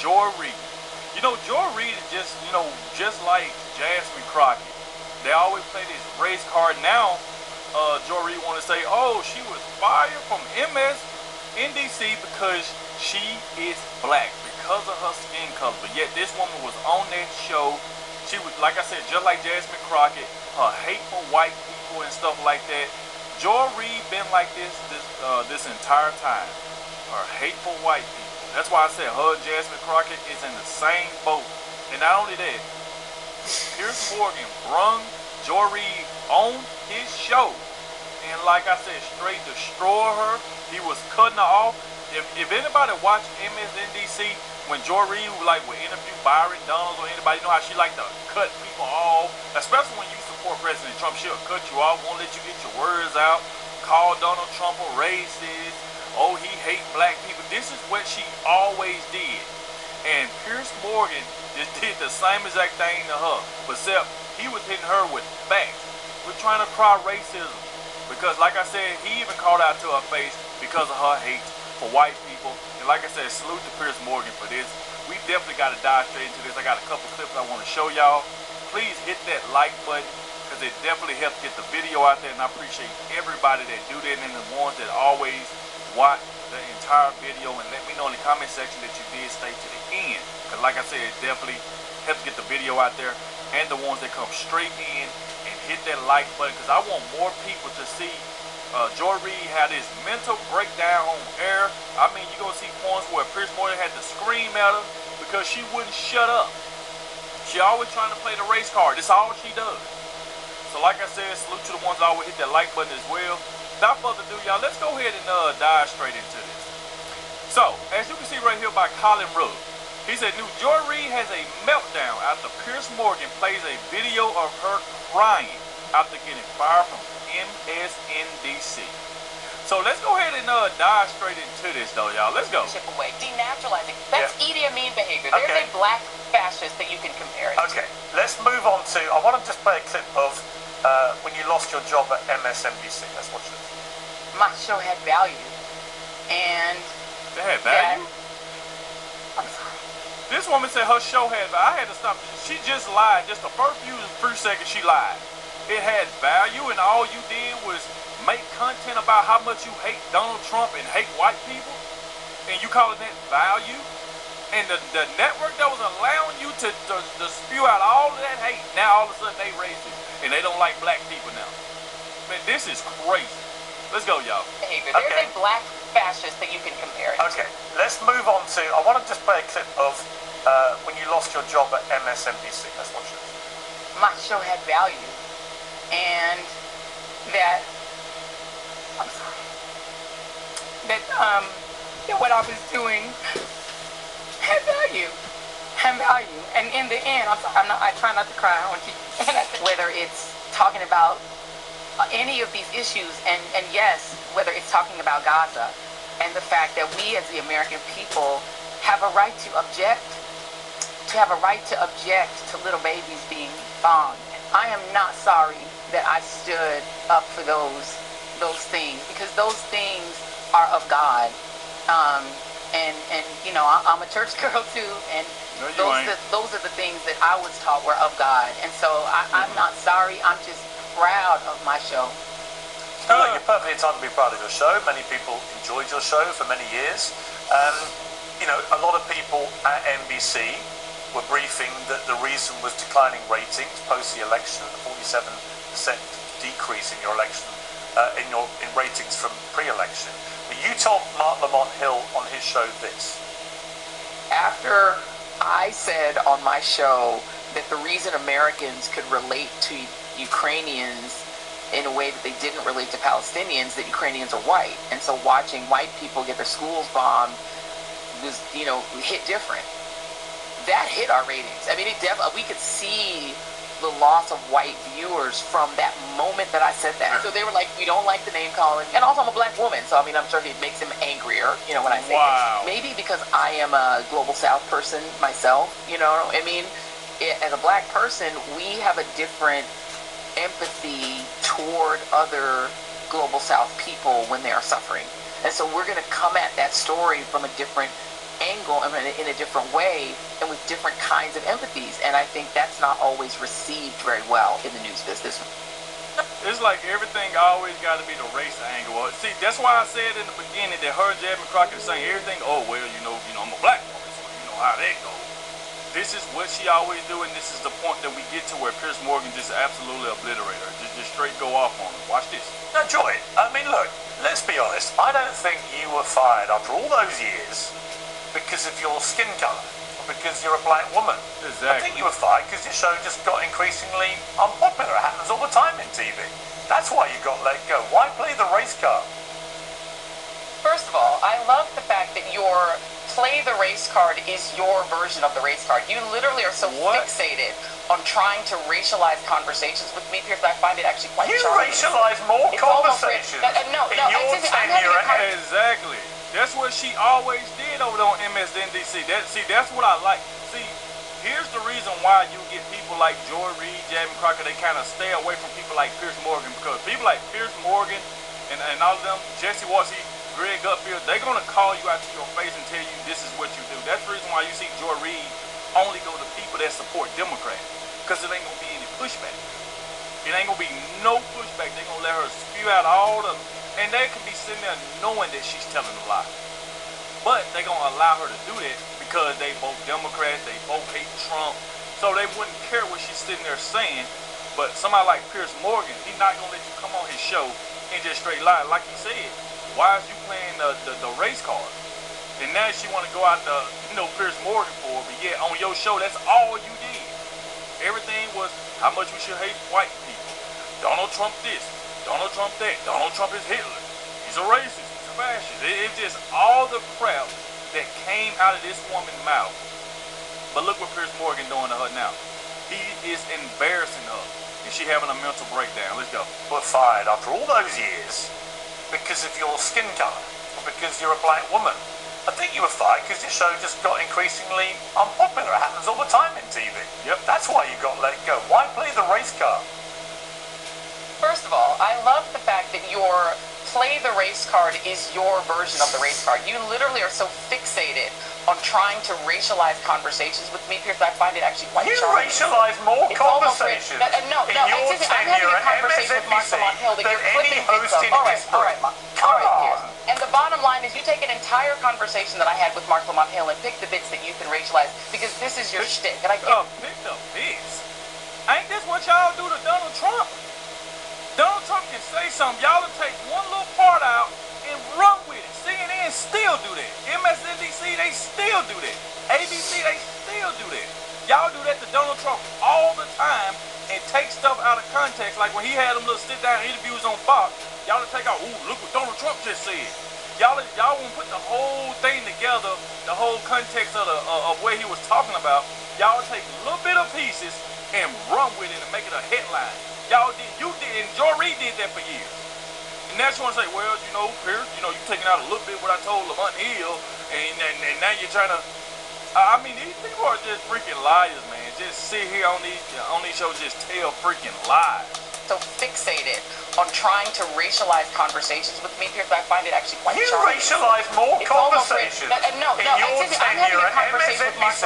Joy Reid. You know, Joy Reid is just, just like Jasmine Crockett. They always play this race card. Now, Joy Reid want to say, oh, she was fired from MSNBC because she is black, because of her skin color. But yet this woman was on that show. She was, like I said, just like Jasmine Crockett, her hateful white people and stuff like that. Joy Reid been like this entire time. Her hateful white people. That's why I said her and Jasmine Crockett is in the same boat. And not only that, Piers Morgan brung Joy Reid on his show. And like I said, straight destroy her. He was cutting her off. If anybody watched MSNBC, when Joy Reid would interview Byron Donalds or anybody, you know how she like to cut people off, especially when you support President Trump. She'll cut you off, won't let you get your words out, call Donald Trump a racist, oh, he hate black people. This is what she always did. And Piers Morgan just did the same exact thing to her, except he was hitting her with facts. We're trying to cry racism. Because like I said, he even called out to her face because of her hate for white people. And like I said, salute to Piers Morgan for this. We definitely got to dive straight into this. I got a couple clips I want to show y'all. Please hit that like button, because it definitely helps get the video out there. And I appreciate everybody that do that, and the ones that always watch the entire video, and let me know in the comment section that you did stay to the end. Because like I said, it definitely helps get the video out there. And the ones that come straight in and hit that like button, because I want more people to see Joy Reid had this mental breakdown on air. I mean, you're going to see points where Piers Morgan had to scream at her because she wouldn't shut up. She always trying to play the race card. That's all she does. So like I said, salute to the ones that always hit that like button as well. Without further ado, y'all, let's go ahead and dive straight into this. So, as you can see right here by Colin Rugg, he said, new Joy Reid has a meltdown after Piers Morgan plays a video of her crying after getting fired from MSNBC. So let's go ahead and dive straight into this, though, y'all. Let's go. Away. Denaturalizing. That's Idi Amin behavior. There's a black fascist that you can compare it to. Okay, let's move on to, I want to just play a clip of when you lost your job at MSNBC. Let's watch this. My show had value. And they had value? I'm sorry. This woman said her show had value. I had to stop. She just lied. Just the first few seconds she lied. It had value, and all you did was make content about how much you hate Donald Trump and hate white people, and you calling that value? And the network that was allowing you to spew out all of that hate, now all of a sudden they racist and they don't like black people now. Man, this is crazy. Let's go, y'all. Behavior. There's a black fascist that you can compare it to. Okay, let's move on to, I want to just play a clip of when you lost your job at MSNBC. Let's watch this. My show had value. And that, I'm sorry, that what I was doing had value. And in the end, I try not to cry. Whether it's talking about any of these issues, and yes, whether it's talking about Gaza, and the fact that we as the American people have a right to object, to little babies being bombed. I am not sorry that I stood up for those things, because those things are of God. And you know, I'm a church girl too, and those are the things that I was taught were of God. And so I'm not sorry. I'm just proud of my show. You're perfectly entitled to be proud of your show. Many people enjoyed your show for many years. You know, a lot of people at NBC were briefing that the reason was declining ratings post the election, the 47% decrease in your election, in ratings from pre-election. But you told Mark Lamont Hill on his show this. After I said on my show that the reason Americans could relate to Ukrainians in a way that they didn't relate to Palestinians, that Ukrainians are white, and so watching white people get their schools bombed was, you know, hit different. That hit our ratings. I mean, we could see the loss of white viewers from that moment that I said that. So they were like, we don't like the name calling. And also I'm a black woman, so I mean, I'm sure it makes him angrier, you know, when I say it. Maybe because I am a Global South person myself, you know, I mean, as a black person, we have a different empathy toward other Global South people when they are suffering. And so we're going to come at that story from a different angle and in a different way and with different kinds of empathies. And I think that's not always received very well in the news business. It's like everything always got to be the race angle. See, that's why I said in the beginning that her and Jasmine Crockett are saying everything. Oh well, I'm a black woman, so you know how that goes. This is what she always do, and this is the point that we get to where Piers Morgan just absolutely obliterate her. Just straight go off on her. Watch this. Now, Joy, I mean, look, let's be honest. I don't think you were fired after all those years because of your skin colour or because you're a black woman. Exactly. I think you were fired because your show just got increasingly unpopular. It happens all the time in TV. That's why you got let go. Why play the race card? First of all, I love the fact that your play the race card is your version of the race card. You literally are so fixated on trying to racialize conversations with me, Piers, that I find it actually quite charming. You racialize more conversations in your tenure. Exactly. That's what she always did over there on MSNBC. That's what I like. See, here's the reason why you get people like Joy Reid, Jasmine Crockett, they kind of stay away from people like Piers Morgan, because people like Piers Morgan and all of them, Jesse Warsey, Greg Gutfield, they're going to call you out to your face and tell you this is what you do. That's the reason why you see Joy Reid only go to people that support Democrats, because it ain't going to be any pushback. It ain't going to be no pushback. They're going to let her spew out all the... And they can be sitting there knowing that she's telling a lie. But they're going to allow her to do that because they both Democrats, they both hate Trump. So they wouldn't care what she's sitting there saying. But somebody like Piers Morgan, he's not going to let you come on his show and just straight lie. Like he said, why is you playing the race card? And now she want to go out to, Piers Morgan for it. But yeah, on your show, that's all you did. Everything was how much we should hate white people. Donald Trump this, Donald Trump that. Donald Trump is Hitler. He's a racist. He's a fascist. It's just all the crap that came out of this woman's mouth. But look what Piers Morgan doing to her now. He is embarrassing her. And she having a mental breakdown. Let's go. Were fired after all those years because of your skin colour or because you're a black woman. I think you were fired because your show just got increasingly unpopular. It happens all the time in TV. Yep. That's why you got let go. Why play the race card? First of all, I love the fact that your play the race card is your version of the race card. You literally are so fixated on trying to racialize conversations with me, Piers, I find it actually quite charming. You racialize more conversations in your tenure at MSNBC than any host in history. All right, Piers. And the bottom line is you take an entire conversation that I had with Mark Lamont Hill and pick the bits that you can racialize because this is your shtick. And I get pick the bits. Ain't this what y'all do to Donald Trump? Donald Trump can say something. Y'all will take one little part out and run with it. CNN still do that. MSNBC, they still do that. ABC, they still do that. Y'all do that to Donald Trump all the time and take stuff out of context. Like when he had them little sit-down interviews on Fox, y'all will take out, ooh, look what Donald Trump just said. Y'all won't put the whole thing together, the whole context of what he was talking about. Y'all will take little bit of pieces and run with it and make it a headline. You did, and Joy Reid did that for years. And now you want to say, well, Piers, you taking out a little bit what I told Lamont Hill, and now you're trying to. I mean, these people are just freaking liars, man. Just sit here on these shows, just tell freaking lies. So fixated on trying to racialize conversations with me, Piers, I find it actually quite charming. You racialize more conversations in your tenure at MSNBC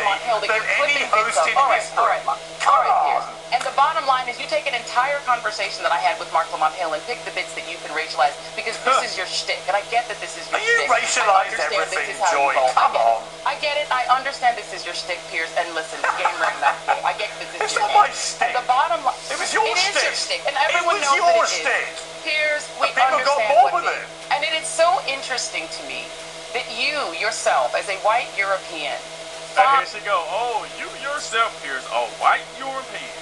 than any host in history. All right, Piers. And the bottom line is you take an entire conversation that I had with Mark Lamont Hill and pick the bits that you can racialize because this is your shtick. And I get that this is your shtick. You racialize everything, Joy. Come on. I get it. I understand this is your shtick, Piers. And listen, game ring that game. I get that this is your shtick. It's not my shtick. And the bottom line, it was your shtick. It is your shtick. And everyone knows that it is. Piers, we understand what it is. And it is so interesting to me that you yourself, as a white European, here she go. Oh, you yourself, Piers, a white European.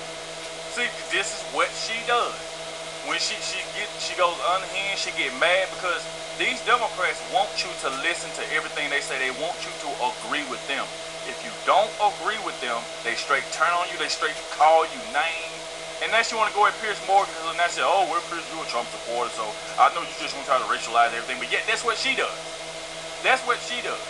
See, this is what she does. When she goes unhinged, she get mad because these Democrats want you to listen to everything they say. They want you to agree with them. If you don't agree with them, they straight turn on you. They straight call you names. And now she want to go at Piers Morgan and now say, oh, we're Piers, you're a Trump supporter, so I know you just want to try to racialize everything. But yet, that's what she does. That's what she does.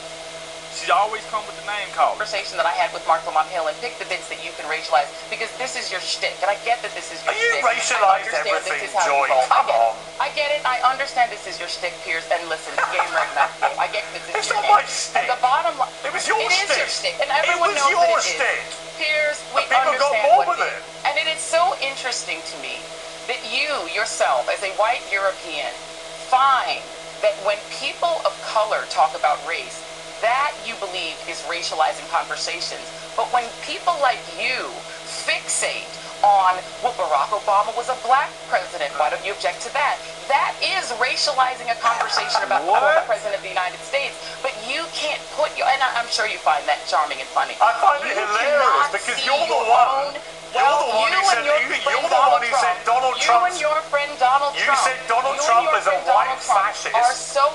She always come with the name call. Conversation that I had with Mark Lamont Hill and pick the bits that you can racialize because this is your shtick. And I get that this is your shtick. You racialize everything, Joy. Come on. I get it. I understand this is your shtick, Piers. And listen, game ring that game. I get that this is your shtick. It's not my shtick. And the bottom line, it was was your It is stick. your stick, and everyone it was knows your that it stick. is. Piers, we And people got understand bored what with it it. is. And it is so interesting to me that you, yourself, as a white European, find that when people of color talk about race, that you believe is racializing conversations. But when people like you fixate on, well, Barack Obama was a black president, why don't you object to that? That is racializing a conversation about the former president of the United States. But you can't put your, and I'm sure you find that charming and funny. I find it You hilarious cannot because see you're the your one. own- You're the one who said Donald You Trump. and your friend Donald You Trump. said Donald you and Trump your is a friend white Donald Trump fascist. Are so.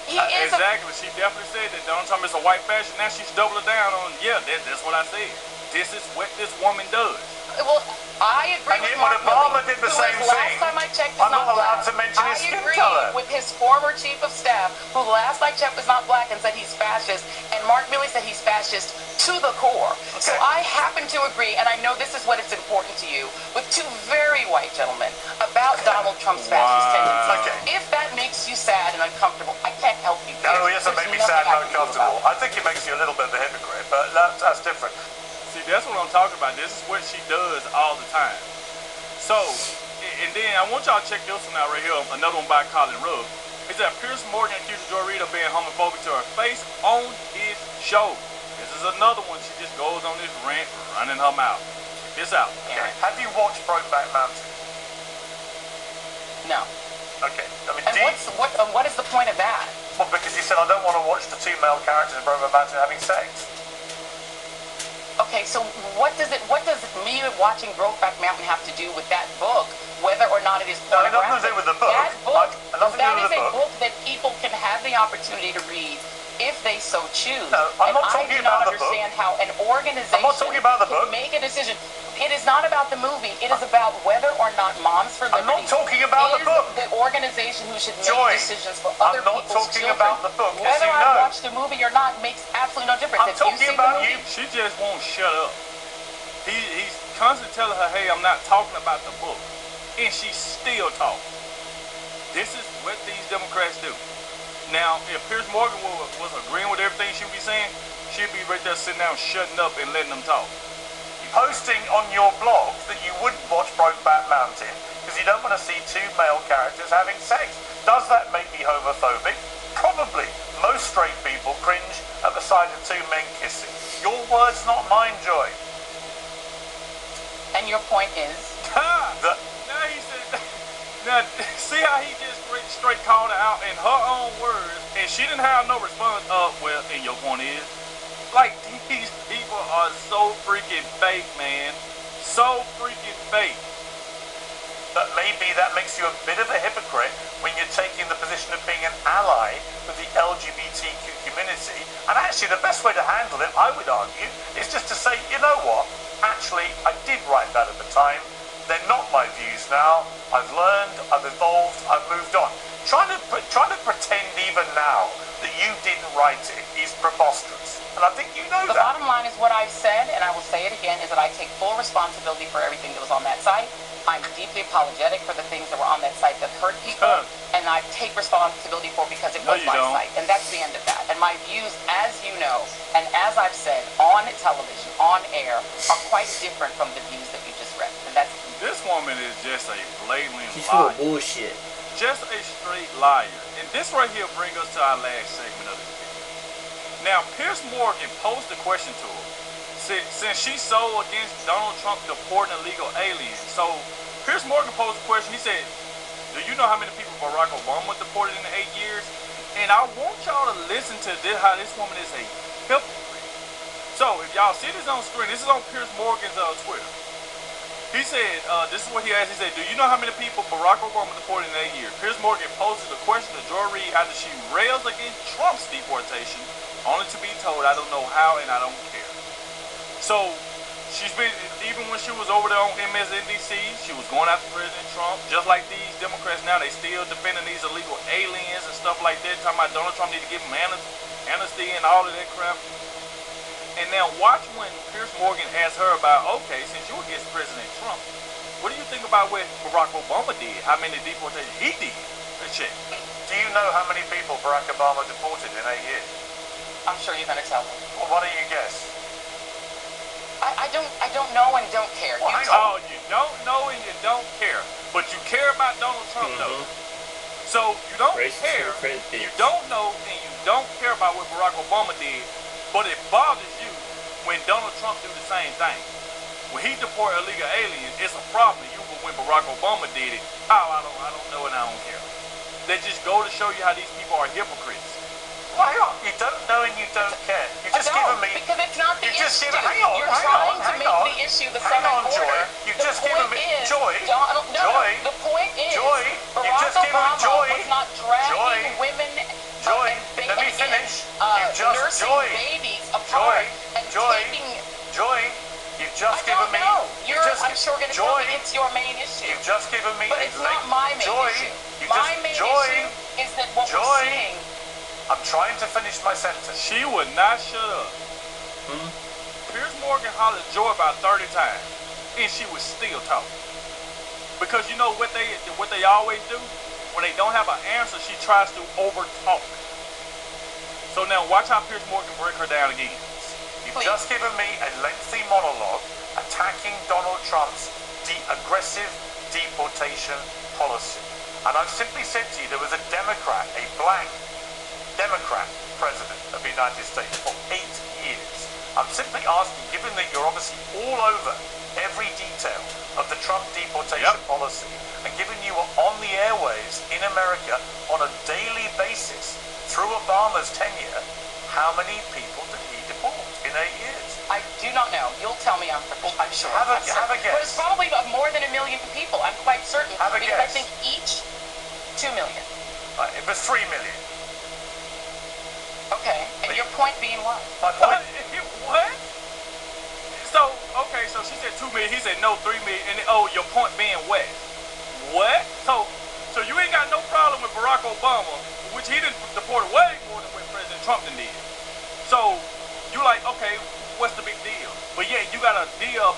He is a. Exactly. She definitely said that Donald Trump is a white fascist. Now she's doubling down on, yeah, that's what I said. This is what this woman does. Well, I agree And with yet Mark when Obama Milley, did the who same is, thing, last time I checked, is I'm not allowed black. to mention his I skin agree color. with his former chief of staff, who last I checked was not black and said he's fascist, and Mark Milley said he's fascist to the core. So Okay. I happen to agree, and I know this is what it's important to you, with two very white gentlemen about Donald Trump's fascist tendencies. Okay. If that makes you sad and uncomfortable, I can't help you. No, Piers. yes, it There's made me nothing sad I and can do uncomfortable. about I it. think it makes you a little bit of a hypocrite, but that's different. See, that's what I'm talking about. This is what she does all the time. So, and then I want y'all to check this one out right here. Another one by Colin Rugg. He said, Piers Morgan accused Joy Reid of being homophobic to her face on his show. This is another one. She just goes on this rant, running her mouth. Check this out. Okay. Have you watched Brokeback Mountain? No. Okay. I mean, And what is the point of that? well, because you said I don't want to watch the two male characters in Brokeback Mountain having sex. Okay, so what does me watching Brokeback Mountain have to do with that book, whether or not it is No, it pornographic? nothing to do with the book. That book, Nothing to do that with is the a book. book that people can have the opportunity to read if they so choose. No, I'm and not talking I do not about the book. understand how an organization I'm not talking about the can book. make a decision. It is not about the movie. It is about whether or not Moms for I'm not Liberty talking about the is book. the organization who should make Joy, decisions for I'm other not people's talking children. about the book, as Whether you I know. watch the movie or not makes absolutely no difference. I'm If you talking see about the movie, you. She just won't shut up. He's constantly telling her, hey, I'm not talking about the book. And she still talking. This is what these Democrats do. Now, if Piers Morgan was agreeing with everything she would be saying, she'd be right there sitting down, shutting up and letting them talk. Posting on your blog that you wouldn't watch Brokeback Mountain because you don't want to see two male characters having sex. Does that make me homophobic? Probably. Most straight people cringe at the sight of two men kissing. Your words, not mine, Joy. and your point is, That Now he said, now see how he just straight called her out in her own words, and she didn't have no response. Well, and your point is, like, these people are so freaking fake, man. So freaking fake. But maybe that makes you a bit of a hypocrite when you're taking the position of being an ally with the LGBTQ community. And actually, the best way to handle it, I would argue, is just to say, you know what? Actually, I did write that at the time. They're not my views now. I've learned, I've evolved, I've moved on. Trying to pretend even now that you didn't write it is preposterous. And I think you know the that. bottom line is what I've said, and I will say it again, is that I take full responsibility for everything that was on that site. I'm deeply apologetic for the things that were on that site that hurt people, and I take responsibility for it because it No, was you my don't. site, and that's the end of that. And my views, as you know, and as I've said, on television, on air, are quite different from the views that you just read, and that's This woman is just a blatant She's full liar. of bullshit. Just a straight liar. And this right here brings us to our last segment of this video. Now, Piers Morgan posed a question to her. Since she's so against Donald Trump deporting illegal aliens, so Piers Morgan posed a question. He said, do you know how many people Barack Obama deported in the 8 years? And I want y'all to listen to this, how this woman is a hypocrite. So, if y'all see this on screen, this is on Piers Morgan's Twitter. He said, this is what he asked. He said, do you know how many people Barack Obama deported in 8 years? Piers Morgan poses the question to Joy Reid after she rails against Trump's deportation, only to be told, I don't know how and I don't care. So, she's been, even when she was over there on MSNBC, she was going after President Trump. Just like these Democrats now, they still defending these illegal aliens and stuff like that, talking about Donald Trump need to give them amnesty and all of that crap. And now watch when Piers Morgan asked her about, okay, since you against President Trump, what do you think about what Barack Obama did? How many deportations he did? Let's check. Do you know how many people Barack Obama deported in 8 years? I'm sure you're going to tell me. Well, why don't you guess? I don't know and don't care. Well, You hang tell on. Oh, you don't know and you don't care, but you care about Donald Trump though. So you don't Racist care, hypocrite you bitch. don't know, and you don't care about what Barack Obama did, but it bothers you when Donald Trump do the same thing. When he deport illegal aliens, it's a problem to you, but when Barack Obama did it, I don't know and I don't care. They just go to show you how these people are hypocrites. Well, hang on. You don't know and you don't care. You just given me. Because it's not the You just issue. given. Hang on. You're hang trying on, to hang make on. the issue the Hang southern on, Joy. border. You've The just given point me. is, Joy. Donald, no, Joy. the point is, Joy. You've Barack just given me. Obama Joy. was not dragging Joy. women Joy. and Let me finish. You've just. nursing Joy. babies Joy. apart and Joy. taking. Joy. You've just I given don't me. know. You've just. I'm sure going to tell Joy. me it's your main issue. You've just given me. But a it's not my main Joy. issue. You My just. main Joy. issue is that what Joy. we're seeing. I'm trying to finish my sentence. She would not shut up. Piers Morgan hollered at Joy about 30 times, and she was still talking. Because you know what they always do? When they don't have an answer, she tries to overtalk. So now watch how Piers Morgan break her down again. You've just given me a lengthy monologue attacking Donald Trump's aggressive deportation policy. And I've simply said to you there was a Democrat, a black Democrat president of the United States for 8 years. I'm simply asking, given that you're obviously all over every detail of the Trump deportation policy, and given you were on the airwaves in America on a daily basis through Obama's tenure, how many people did he deport in 8 years? I do not know. You'll tell me. I'm sure. Have a But guess. it's probably more than 1 million people. I'm quite certain. Have a because I guess. think each 2 million. It was 3 million. Okay. And your point being what? My point. What? So, okay, so she said 2 million, he said no, 3 million, and your point being what? What? So you ain't got no problem with Barack Obama, which he didn't deport way more than what President Trump did. So you like, okay, what's the big deal? But yeah, you got a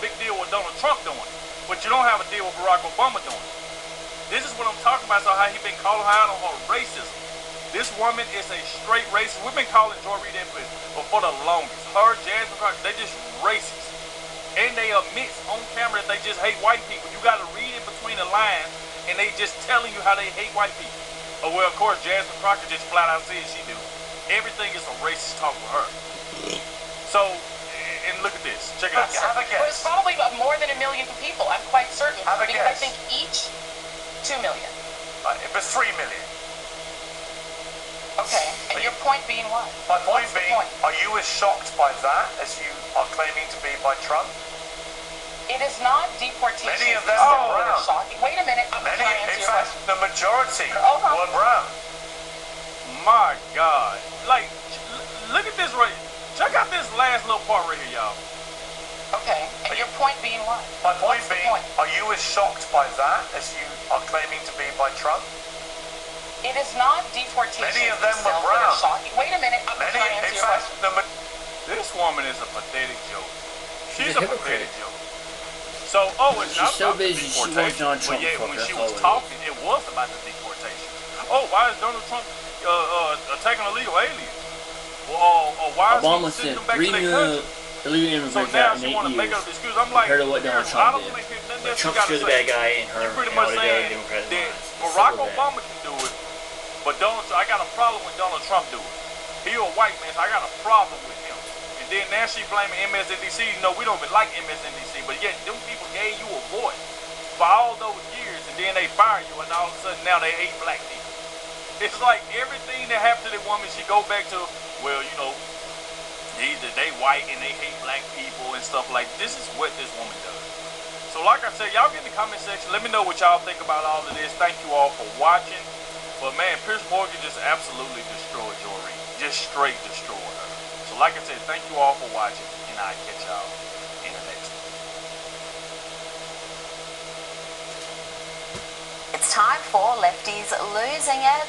big deal with Donald Trump doing it, but you don't have a deal with Barack Obama doing it. This is what I'm talking about, so how he been calling her out on her racism. This woman is a straight racist. We've been calling Joy Reid that for the longest. Her, Jasmine Crockett, they just racist. And they admit on camera that they just hate white people. You got to read it between the lines, and they just telling you how they hate white people. Oh, well, of course, Jasmine Crockett just flat out said she do. Everything is a racist talk with her. So, and look at this. Check it out. Have a But it's guess. probably more than 1 million people. I'm quite certain. Have a because guess. I think each 2 million. It was 3 million. Okay. And your point being what? My point What's the being, point? are you as shocked by that as you are claiming to be by Trump? It is not deportation. Many of them that were brown. shocking. Wait a minute. Many, Can I in answer your fact, question? the majority Okay. were brown. My God. Like, look at this right. Check out this last little part right here, y'all. Okay. And your point being what? My point What's the being, point? are you as shocked by that as you are claiming to be by Trump? It is not deportation. Many of them were itself that brown. are shocking. Wait a minute. Many, Can I in answer your fact, question? This woman is a pathetic joke. She's a a hypocrite. pathetic joke. So, it's She's not so about the busy, she wants deportation, Donald but Trump yet fuck, when that's she all was it is. talking, it was about the deportation. Oh, why is Donald Trump taking illegal aliens? Well, why is Obama he sending sent them back 3 to their million country? illegal So immigrants now out in she 8 want to make years. up the excuse. I'm like, compared to what Donald I Trump don't did. think there's nothing But else you Trump's got to sure the say. bad guy in her You're pretty and much all the other saying Democrats' that lines. It's Barack so bad. Obama can do it, but I got a problem when Donald Trump do it. He a white man, so I got a problem with him. And then now she blaming MSNBC. No, we don't even like MSNBC, but yet them people gave you a voice for all those years, and then they fire you, and all of a sudden now they hate black people. It's like everything that happened to the woman, she go back to, well, they white and they hate black people and stuff like this. Is what this woman does. So like I said, y'all get in the comment section. Let me know what y'all think about all of this. Thank you all for watching. But man, Piers Morgan just absolutely destroyed Joy Reid. Just straight destroyed her. So like I said, thank you all for watching, and I'll catch y'all in the next one. It's time for Lefties Losing It.